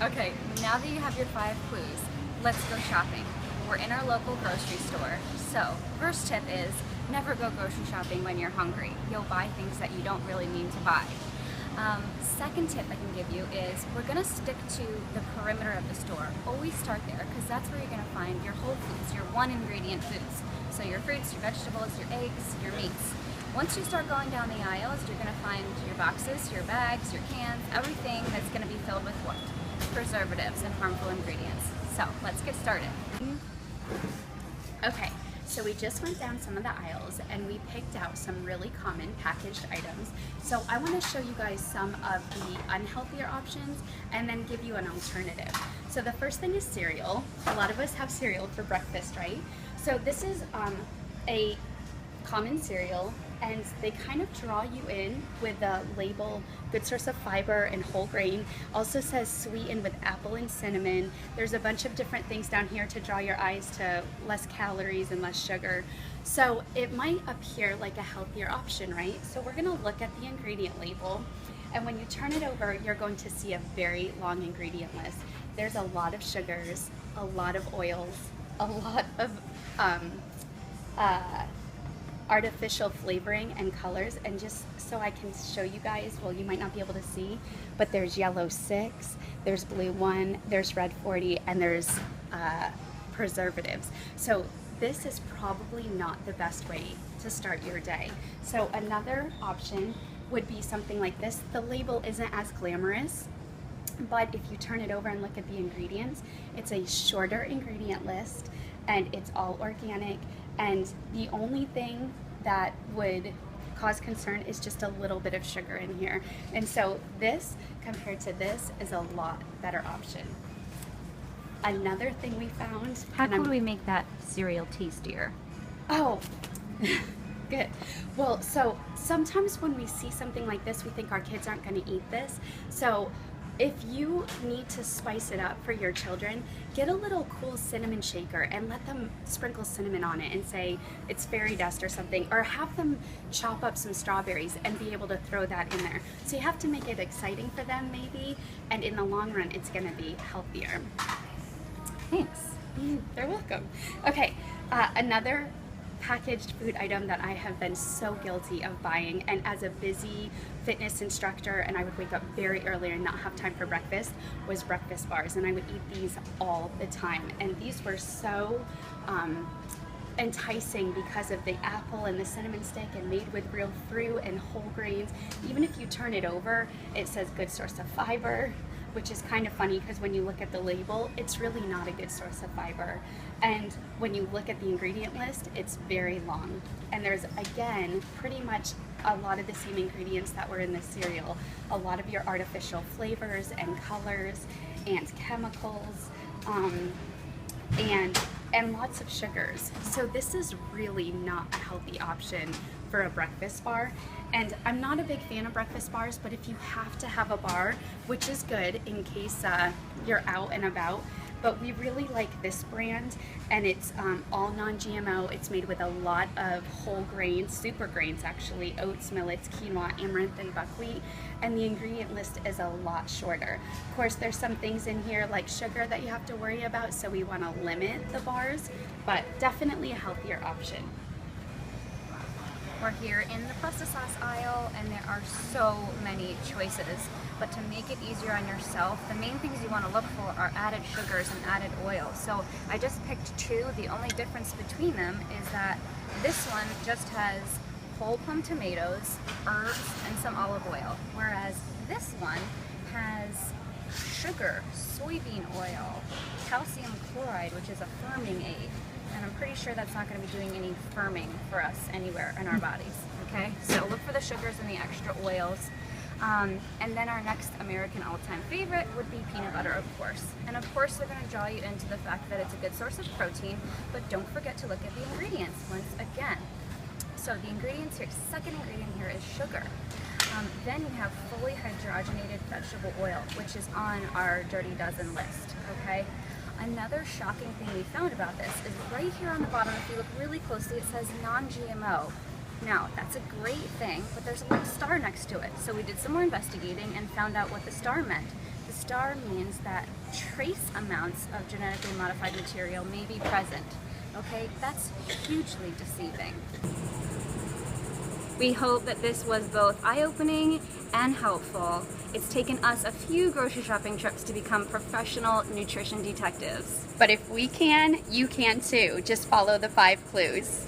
Okay, now that you have your 5 clues, let's go shopping. We're in our local grocery store. So, first tip is never go grocery shopping when you're hungry. You'll buy things that you don't really need to buy. Second tip I can give you is we're gonna stick to the perimeter of the store. Always start there because that's where you're gonna find your whole foods, your one ingredient foods. So your fruits, your vegetables, your eggs, your meats. Once you start going down the aisles, you're gonna find your boxes, your bags, your cans, everything that's gonna be filled with what? Preservatives and harmful ingredients. So let's get started. Okay, so we just went down some of the aisles and we picked out some really common packaged items. So I want to show you guys some of the unhealthier options and then give you an alternative. So the first thing is cereal. A lot of us have cereal for breakfast, right? So this is a common cereal, and they kind of draw you in with the label good source of fiber and whole grain. Also says sweetened with apple and cinnamon. There's a bunch of different things down here to draw your eyes to less calories and less sugar. So it might appear like a healthier option, right? So we're gonna look at the ingredient label, and when you turn it over, you're going to see a very long ingredient list. There's a lot of sugars, a lot of oils, a lot of artificial flavoring and colors. And just so I can show you guys, well, you might not be able to see, but there's yellow 6, there's blue 1, there's red 40, and there's preservatives. So this is probably not the best way to start your day. So another option would be something like this. The label isn't as glamorous, but if you turn it over and look at the ingredients, it's a shorter ingredient list and it's all organic, and the only thing that would cause concern is just a little bit of sugar in here. And so this compared to this is a lot better option. Another thing we found, How could we make that cereal tastier? oh, good. Well, so sometimes when we see something like this, we think our kids aren't going to eat this. So if you need to spice it up for your children, get a little cool cinnamon shaker and let them sprinkle cinnamon on it and say it's fairy dust or something, or have them chop up some strawberries and be able to throw that in there. So you have to make it exciting for them maybe, and in the long run it's going to be healthier. Thanks. You're welcome. Okay, another packaged food item that I have been so guilty of buying, and as a busy fitness instructor, and I would wake up very early and not have time for breakfast, was breakfast bars, and I would eat these all the time. And these were so enticing because of the apple and the cinnamon stick and made with real fruit and whole grains. Even if you turn it over, it says good source of fiber, which is kind of funny because when you look at the label, it's really not a good source of fiber. And when you look at the ingredient list, it's very long. And there's, again, pretty much a lot of the same ingredients that were in the cereal. A lot of your artificial flavors and colors and chemicals, and lots of sugars. So this is really not a healthy option for a breakfast bar. And I'm not a big fan of breakfast bars, but if you have to have a bar, which is good in case you're out and about, but we really like this brand, and it's all non-GMO. It's made with a lot of whole grains, super grains actually, oats, millets, quinoa, amaranth, and buckwheat, and the ingredient list is a lot shorter. Of course, there's some things in here like sugar that you have to worry about, so we want to limit the bars, but definitely a healthier option. We're here in the pasta sauce aisle, and there are so many choices. But to make it easier on yourself, the main things you want to look for are added sugars and added oil. So I just picked 2. The only difference between them is that this one just has whole plum tomatoes, herbs, and some olive oil, whereas this one has sugar, soybean oil, calcium chloride, which is a firming aid. And I'm pretty sure that's not going to be doing any firming for us anywhere in our bodies, okay? So look for the sugars and the extra oils. And then our next American all-time favorite would be peanut butter, of course. And of course they're going to draw you into the fact that it's a good source of protein, but don't forget to look at the ingredients once again. So the ingredients here, second ingredient here is sugar. Then you have fully hydrogenated vegetable oil, which is on our Dirty Dozen list, okay? Another shocking thing we found about this is right here on the bottom, if you look really closely, it says non-GMO. Now, that's a great thing, but there's a little star next to it. So we did some more investigating and found out what the star meant. The star means that trace amounts of genetically modified material may be present. Okay, that's hugely deceiving. We hope that this was both eye-opening and helpful. It's taken us a few grocery shopping trips to become professional nutrition detectives. But if we can, you can too. Just follow the 5 clues.